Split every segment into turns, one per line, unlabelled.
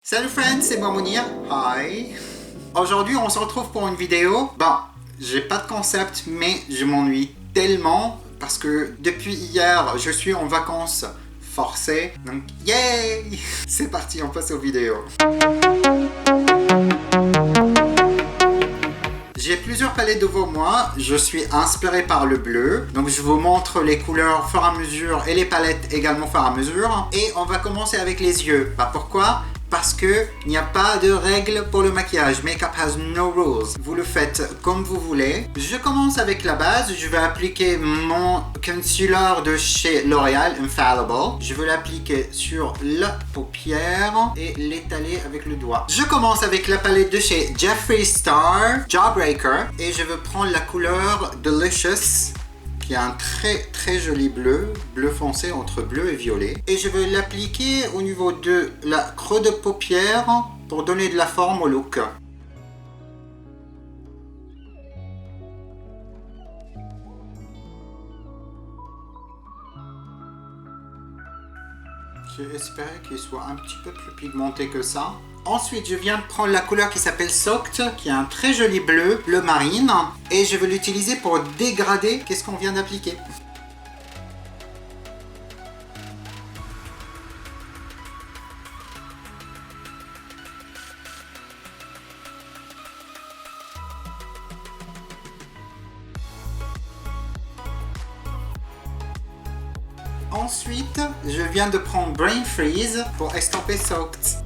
Salut friends, c'est moi Mounir. Hi. Aujourd'hui, on se retrouve pour une vidéo. Bon, j'ai pas de concept, mais je m'ennuie tellement parce que depuis hier, je suis en vacances forcées. Donc, yay! C'est parti, on passe aux vidéos. J'ai plusieurs palettes devant moi, je suis inspiré par le bleu, donc je vous montre les couleurs au fur et à mesure et les palettes également au fur et à mesure. Et on va commencer avec les yeux. Pourquoi? Parce que il n'y a pas de règles pour le maquillage. Makeup has no rules. Vous le faites comme vous voulez. Je commence avec la base. Je vais appliquer mon concealer de chez L'Oréal Infallible. Je vais l'appliquer sur la paupière et l'étaler avec le doigt. Je commence avec la palette de chez Jeffree Star Jawbreaker et je vais prendre la couleur Delicious, qui a un très joli bleu foncé entre bleu et violet. Et je vais l'appliquer au niveau de la creux de paupière pour donner de la forme au look. J'ai espéré qu'il soit un petit peu plus pigmenté que ça. Ensuite, je viens de prendre la couleur qui s'appelle Soaked, qui a un très joli bleu marine. Et je vais l'utiliser pour dégrader qu'est-ce qu'on vient d'appliquer. Ensuite, je viens de prendre Brain Freeze pour estomper Soaked.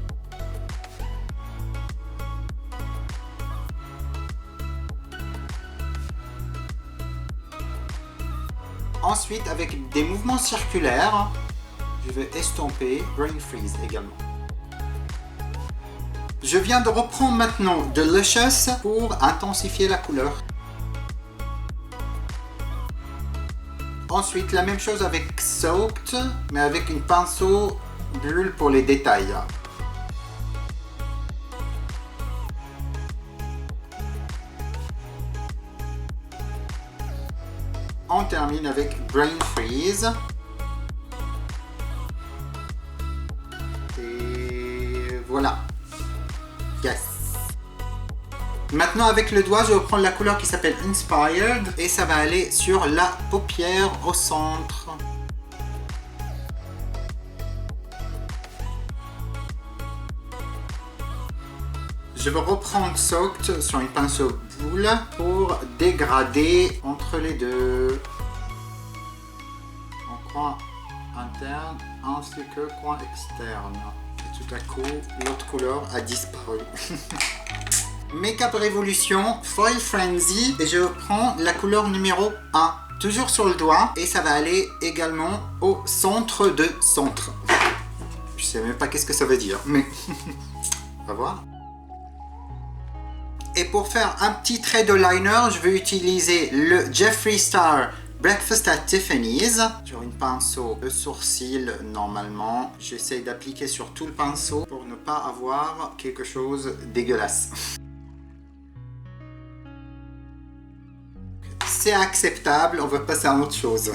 Ensuite, avec des mouvements circulaires, je vais estomper Brain Freeze également. Je viens de reprendre maintenant Delicious pour intensifier la couleur. Ensuite, la même chose avec Soaked, mais avec une pinceau bulle pour les détails. On termine avec Brain Freeze. Et voilà. Yes. Maintenant, avec le doigt, je vais prendre la couleur qui s'appelle Inspired et ça va aller sur la paupière au centre. Je vais reprendre Soaked sur une pinceau boule pour dégrader entre les deux. En coin interne ainsi que coin externe. Et tout à coup, l'autre couleur a disparu. Makeup Revolution Foil Frenzy et je prends la couleur numéro 1. Toujours sur le doigt et ça va aller également au centre de centre. Je sais même pas qu'est-ce que ça veut dire, mais on va voir. Et pour faire un petit trait de liner, je vais utiliser le Jeffree Star Breakfast at Tiffany's sur une pinceau de sourcil normalement. J'essaie d'appliquer sur tout le pinceau pour ne pas avoir quelque chose de dégueulasse. C'est acceptable, on va passer à autre chose.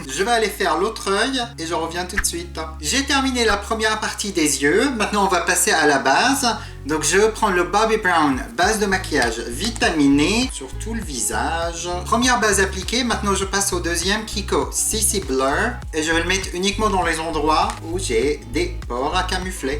Je vais aller faire l'autre œil et je reviens tout de suite. J'ai terminé la première partie des yeux, maintenant on va passer à la base. Donc je vais prendre le Bobbi Brown base de maquillage vitaminée sur tout le visage. Première base appliquée, maintenant je passe au deuxième Kiko CC Blur et je vais le mettre uniquement dans les endroits où j'ai des pores à camoufler.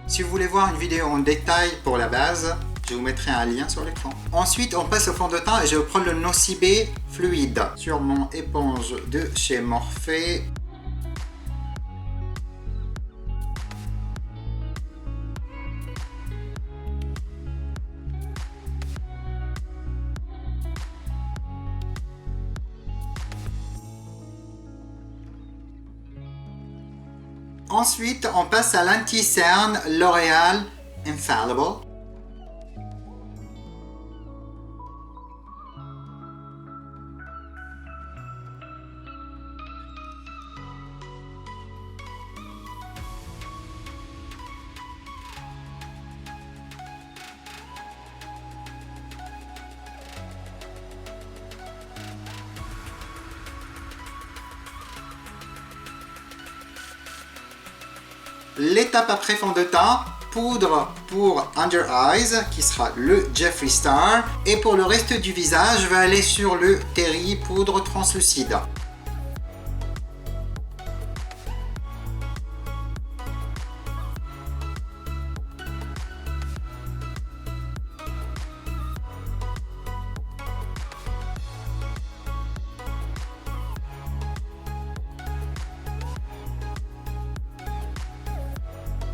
Si vous voulez voir une vidéo en détail pour la base, je vous mettrai un lien sur l'écran. Ensuite, on passe au fond de teint et je vais prendre le Nocibé fluide sur mon éponge de chez Morphe. Ensuite, on passe à l'anti-cerne L'Oréal Infallible. L'étape après fond de teint, poudre pour Under Eyes, qui sera le Jeffree Star. Et pour le reste du visage, je vais aller sur le Terry poudre translucide.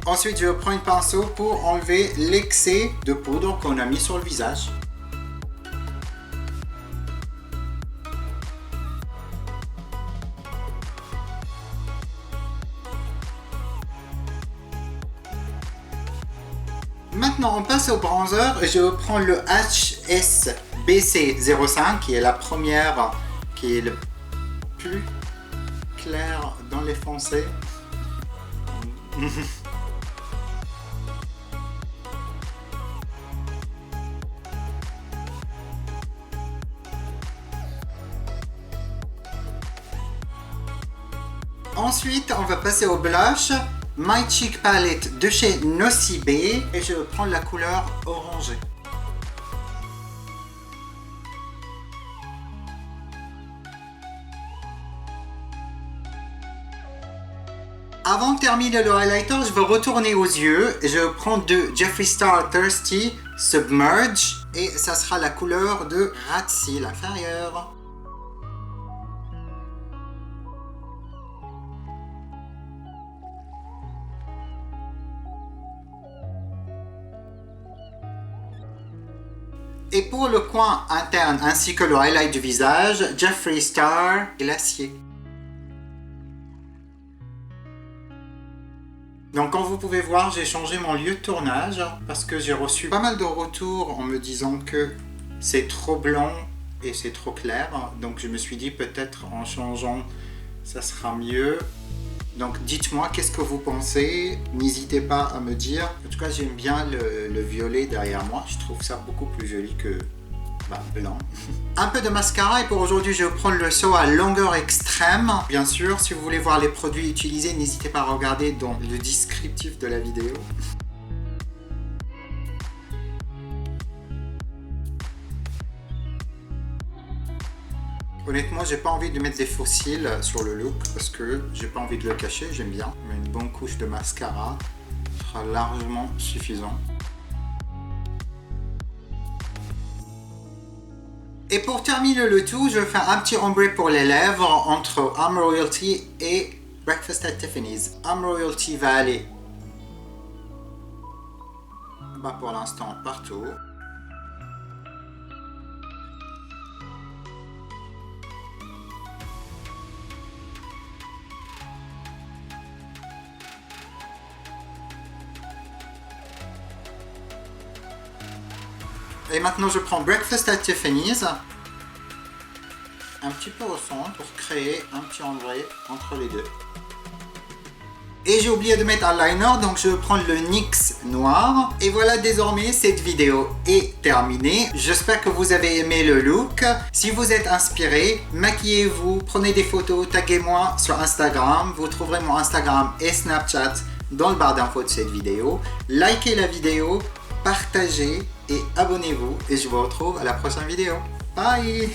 Ensuite, je prends un pinceau pour enlever l'excès de poudre qu'on a mis sur le visage. Maintenant, on passe au bronzer et je prends le HSBC 05 qui est la première, qui est le plus clair dans les foncés. Ensuite, on va passer au blush. My Cheek Palette de chez Nocibe et je prends la couleur orangée. Avant de terminer le highlighter, je vais retourner aux yeux et je prends de Jeffree Star Thirsty Submerge et ça sera la couleur de ras de cils inférieur. Et pour le coin interne ainsi que le highlight du visage, Jeffree Star Glacier. Donc comme vous pouvez voir, j'ai changé mon lieu de tournage parce que j'ai reçu pas mal de retours en me disant que c'est trop blanc et c'est trop clair. Donc je me suis dit peut-être en changeant, ça sera mieux. Donc dites-moi qu'est-ce que vous pensez, n'hésitez pas à me dire. En tout cas j'aime bien le violet derrière moi, je trouve ça beaucoup plus joli que blanc. Un peu de mascara et pour aujourd'hui je vais prendre le saut à longueur extrême. Bien sûr, si vous voulez voir les produits utilisés, n'hésitez pas à regarder dans le descriptif de la vidéo. Honnêtement, j'ai pas envie de mettre des faux cils sur le look parce que j'ai pas envie de le cacher, j'aime bien. Mais une bonne couche de mascara sera largement suffisant. Et pour terminer le tout, je vais faire un petit ombre pour les lèvres entre I'm Royalty et Breakfast at Tiffany's. I'm Royalty va aller pour l'instant partout. Et maintenant je prends Breakfast at Tiffany's, un petit peu au centre pour créer un petit ombre entre les deux. Et j'ai oublié de mettre un liner, donc je vais prendre le NYX noir. Et voilà, désormais cette vidéo est terminée. J'espère que vous avez aimé le look. Si vous êtes inspiré, maquillez-vous, prenez des photos, taguez-moi sur Instagram. Vous trouverez mon Instagram et Snapchat dans le barre d'infos de cette vidéo. Likez la vidéo, partagez et abonnez-vous et je vous retrouve à la prochaine vidéo. Bye!